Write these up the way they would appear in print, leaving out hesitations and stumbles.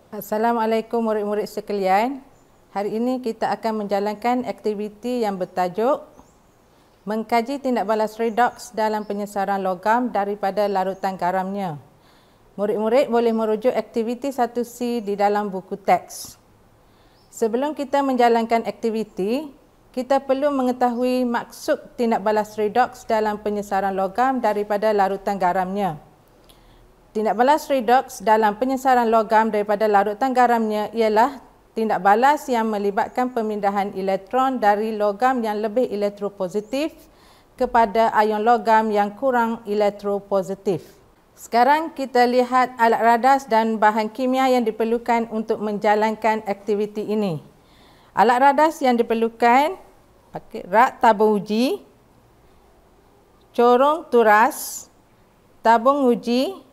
Assalamualaikum murid-murid sekalian. Hari ini kita akan menjalankan aktiviti yang bertajuk mengkaji tindak balas redoks dalam penyesaran logam daripada larutan garamnya. Murid-murid boleh merujuk aktiviti 1C di dalam buku teks. Sebelum kita menjalankan aktiviti, kita perlu mengetahui maksud tindak balas redoks dalam penyesaran logam daripada larutan garamnya. Tindak balas redoks dalam penyesaran logam daripada larutan garamnya ialah tindak balas yang melibatkan pemindahan elektron dari logam yang lebih elektropositif kepada ion logam yang kurang elektropositif. Sekarang kita lihat alat radas dan bahan kimia yang diperlukan untuk menjalankan aktiviti ini. Alat radas yang diperlukan, rak tabung uji, corong turas, tabung uji,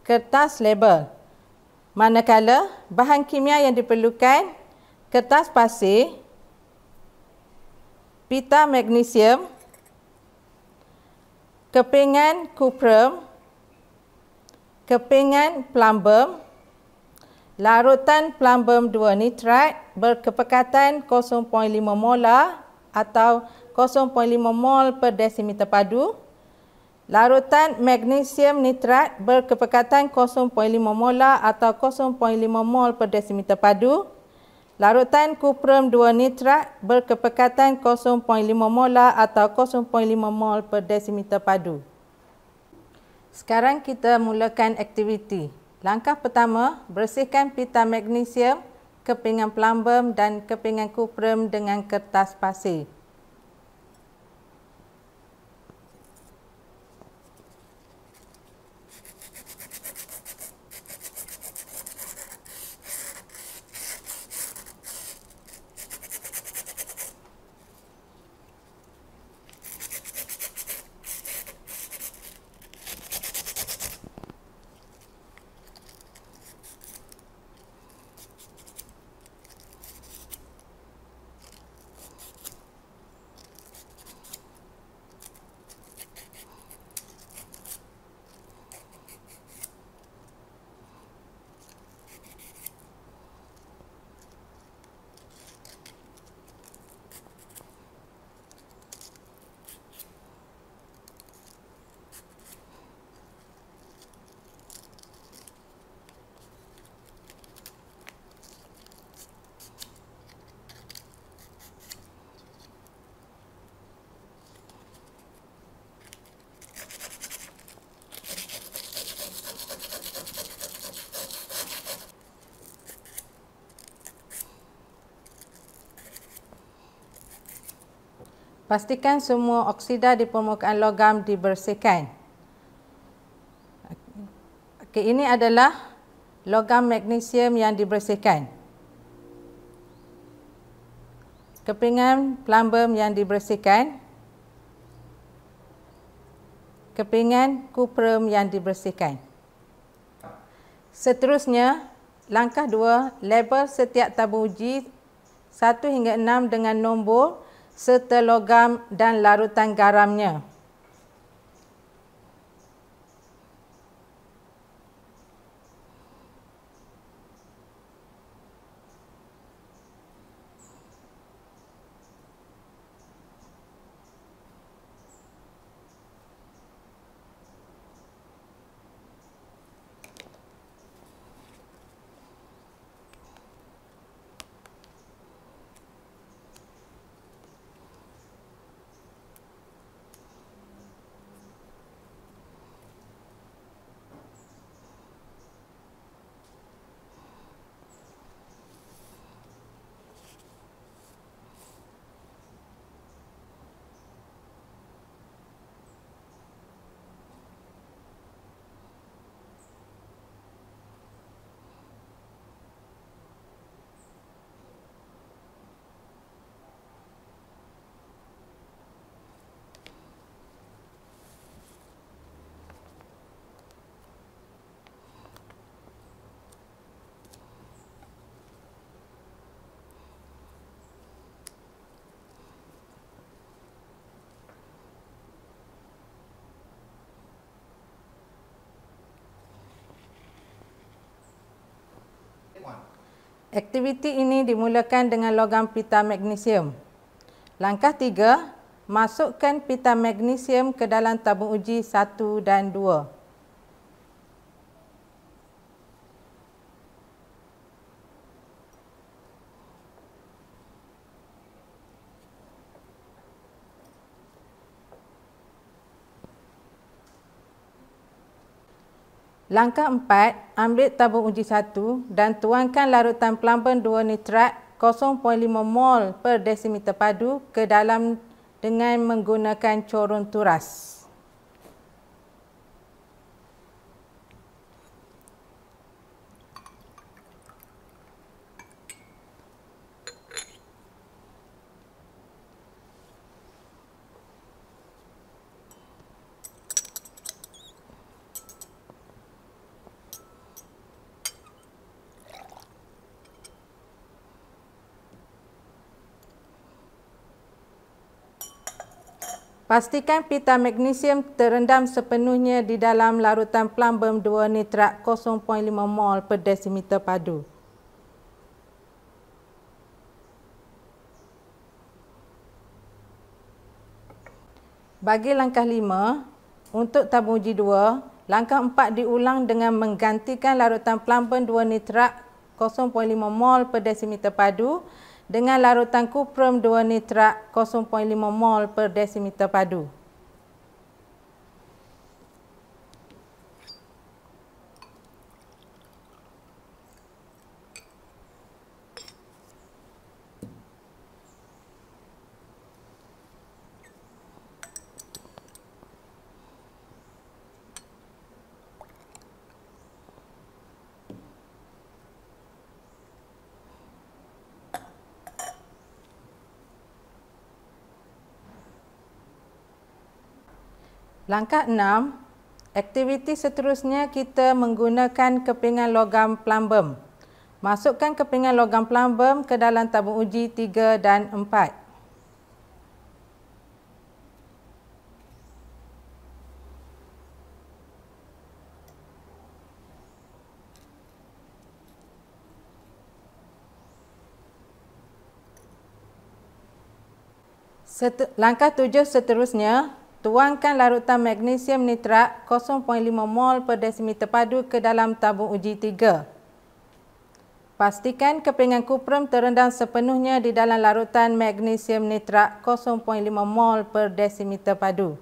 kertas label. Manakala bahan kimia yang diperlukan, kertas pasir, pita magnesium, kepingan kuprum, kepingan plumbum, larutan plumbum 2 nitrat berkepekatan 0.5 molar atau 0.5 mol per desimeter padu, larutan magnesium nitrat berkepekatan 0.5 molar atau 0.5 mol per desimeter padu, larutan kuprum 2 nitrat berkepekatan 0.5 molar atau 0.5 mol per desimeter padu. Sekarang kita mulakan aktiviti. Langkah pertama, bersihkan pita magnesium, kepingan plumbum dan kepingan kuprum dengan kertas pasir. Pastikan semua oksida di permukaan logam dibersihkan. Okey, ini adalah logam magnesium yang dibersihkan. Kepingan plumbum yang dibersihkan. Kepingan kuprum yang dibersihkan. Seterusnya, langkah 2, label setiap tabung uji 1 hingga 6 dengan nombor serta logam dan larutan garamnya. Aktiviti ini dimulakan dengan logam pita magnesium. Langkah 3, masukkan pita magnesium ke dalam tabung uji 1 dan 2. Langkah 4, ambil tabung uji 1 dan tuangkan larutan plumbum 2 nitrat 0.5 mol per desimeter padu ke dalam dengan menggunakan corong turas. Pastikan pita magnesium terendam sepenuhnya di dalam larutan plumbum 2 nitrat 0.5 mol per desimeter padu. Bagi langkah 5, untuk tabung uji 2, langkah 4 diulang dengan menggantikan larutan plumbum 2 nitrat 0.5 mol per desimeter padu dengan larutan kuprum 2 nitrat 0.5 mol per desimeter padu. Langkah 6, aktiviti seterusnya kita menggunakan kepingan logam plumbum. Masukkan kepingan logam plumbum ke dalam tabung uji 3 dan 4. Langkah 7 seterusnya, tuangkan larutan magnesium nitrat 0.5 mol per desimeter padu ke dalam tabung uji 3. Pastikan kepingan kuprum terendam sepenuhnya di dalam larutan magnesium nitrat 0.5 mol per desimeter padu.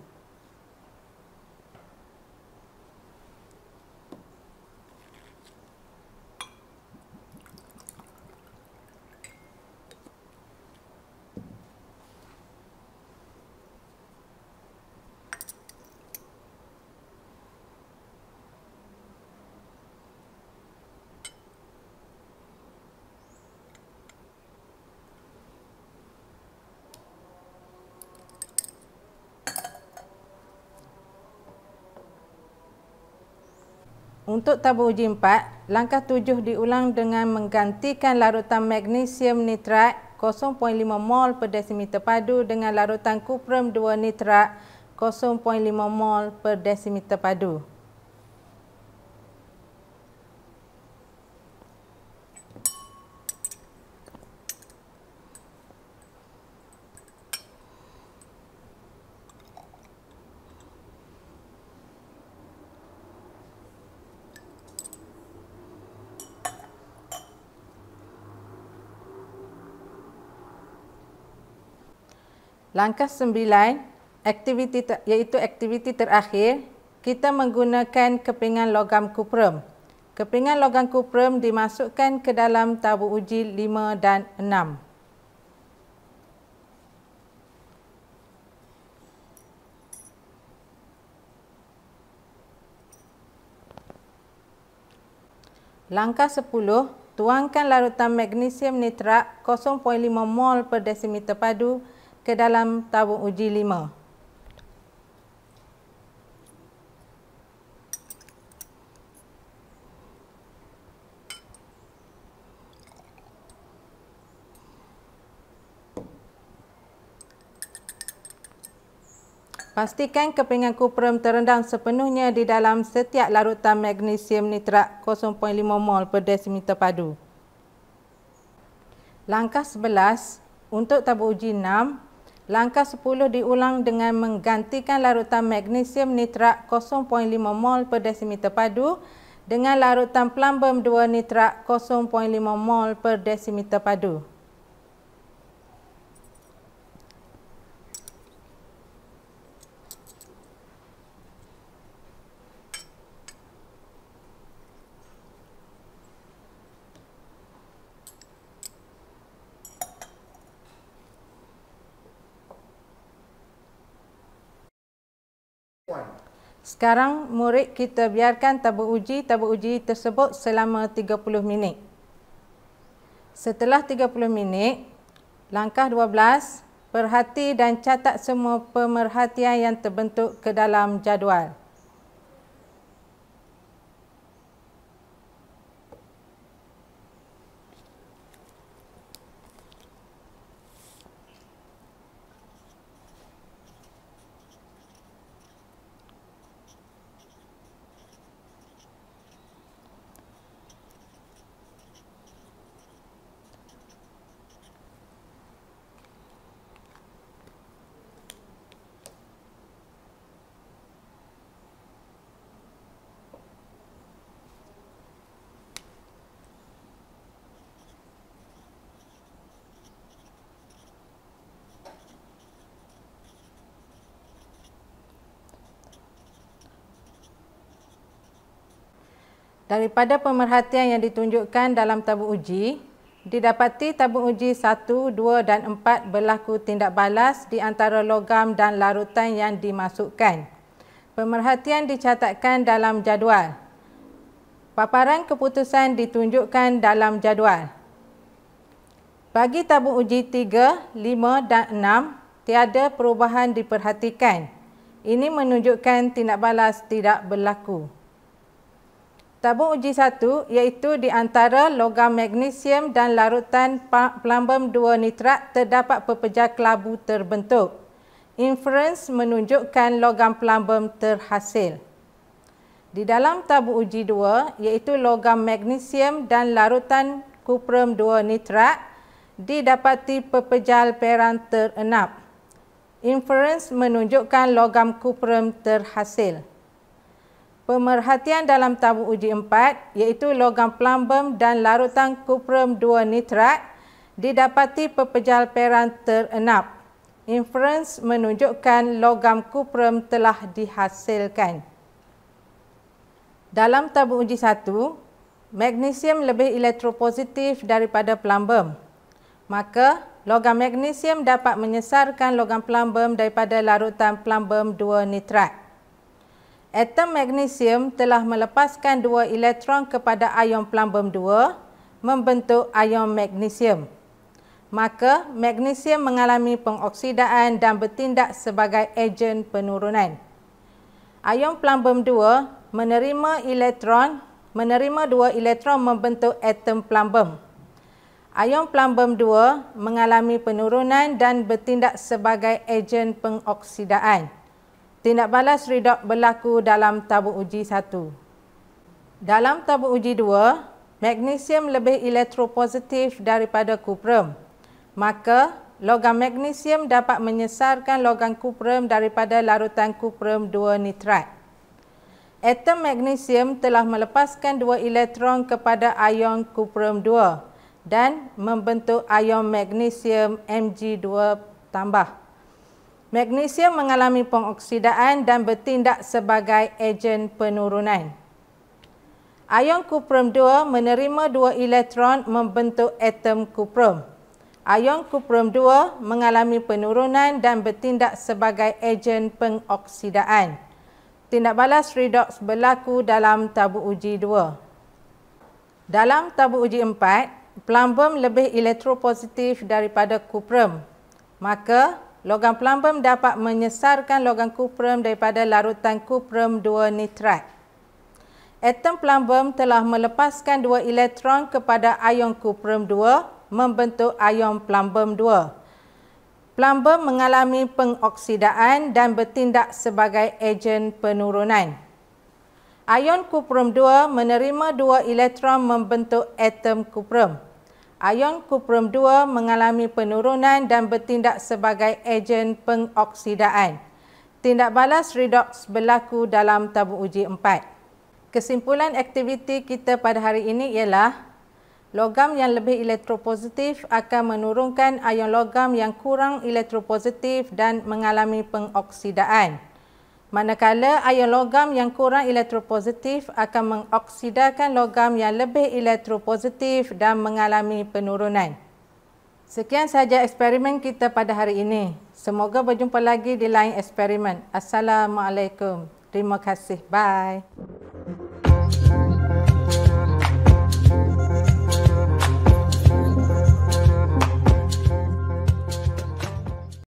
Untuk tabung uji 4, langkah 7 diulang dengan menggantikan larutan magnesium nitrat 0.5 mol per desimeter padu dengan larutan kuprum 2 nitrat 0.5 mol per desimeter padu. Langkah 9, iaitu aktiviti terakhir, kita menggunakan kepingan logam kuprum. Kepingan logam kuprum dimasukkan ke dalam tabung uji 5 dan 6. Langkah 10, tuangkan larutan magnesium nitrat 0.5 mol per desimeter padu ke dalam tabung uji 5. Pastikan kepingan kuprum terendam sepenuhnya di dalam setiap larutan magnesium nitrat 0.5 mol per desimeter padu. Langkah 11 untuk tabur uji 6, langkah 10 diulang dengan menggantikan larutan magnesium nitrat 0.5 mol per desimeter padu dengan larutan plumbum 2 nitrat 0.5 mol per desimeter padu. Sekarang murid kita biarkan tabur uji tersebut selama 30 minit. Setelah 30 minit, langkah 12, perhati dan catat semua pemerhatian yang terbentuk ke dalam jadual. Daripada pemerhatian yang ditunjukkan dalam tabur uji, didapati tabur uji 1, 2 dan 4 berlaku tindak balas di antara logam dan larutan yang dimasukkan. Pemerhatian dicatatkan dalam jadual. Paparan keputusan ditunjukkan dalam jadual. Bagi tabur uji 3, 5 dan 6, tiada perubahan diperhatikan. Ini menunjukkan tindak balas tidak berlaku. Tabur uji 1 iaitu di antara logam magnesium dan larutan plumbum 2 nitrat terdapat pepejar kelabu terbentuk. Inference menunjukkan logam plumbum terhasil. Di dalam tabur uji 2 iaitu logam magnesium dan larutan kuprum 2 nitrat didapati pepejal peran terenap. Inference menunjukkan logam kuprum terhasil. Pemerhatian dalam tabur uji 4 iaitu logam plumbum dan larutan kuprum 2 nitrat didapati pepejal peran terenap. Inference menunjukkan logam kuprum telah dihasilkan. Dalam tabur uji 1, magnesium lebih elektropositif daripada plumbum. Maka, logam magnesium dapat menyesarkan logam plumbum daripada larutan plumbum 2 nitrat. Atom magnesium telah melepaskan 2 elektron kepada ion plumbum 2 membentuk ion magnesium. Maka, magnesium mengalami pengoksidaan dan bertindak sebagai ejen penurunan. Ion plumbum 2 menerima 2 elektron membentuk atom plumbum. Ion plumbum 2 mengalami penurunan dan bertindak sebagai ejen pengoksidaan. Tindak balas redox berlaku dalam tabur uji 1. Dalam tabur uji 2, magnesium lebih elektropositif daripada kuprum. Maka, logam magnesium dapat menyesarkan logam kuprum daripada larutan kuprum 2 nitrat. Atom magnesium telah melepaskan 2 elektron kepada ion kuprum 2 dan membentuk ion magnesium Mg2 tambah. Magnesium mengalami pengoksidaan dan bertindak sebagai ejen penurunan. Ion kuprum 2 menerima 2 elektron membentuk atom kuprum. Ion kuprum 2 mengalami penurunan dan bertindak sebagai ejen pengoksidaan. Tindak balas redox berlaku dalam tabur uji 2. Dalam tabur uji 4, plumbum lebih elektropositif daripada kuprum. Maka, logam plumbum dapat menyesarkan logam kuprum daripada larutan kuprum 2 nitrat. Atom plumbum telah melepaskan 2 elektron kepada ion kuprum 2 membentuk ion plumbum 2. Plumbum mengalami pengoksidaan dan bertindak sebagai ejen penurunan. Ion kuprum 2 menerima 2 elektron membentuk atom kuprum. Ion kuprum 2 mengalami penurunan dan bertindak sebagai ejen pengoksidaan. Tindak balas redoks berlaku dalam tabung uji 4. Kesimpulan aktiviti kita pada hari ini ialah logam yang lebih elektropositif akan menurunkan ion logam yang kurang elektropositif dan mengalami pengoksidaan. Manakala ion logam yang kurang elektropositif akan mengoksidakan logam yang lebih elektropositif dan mengalami penurunan. Sekian sahaja eksperimen kita pada hari ini. Semoga berjumpa lagi di lain eksperimen. Assalamualaikum. Terima kasih. Bye.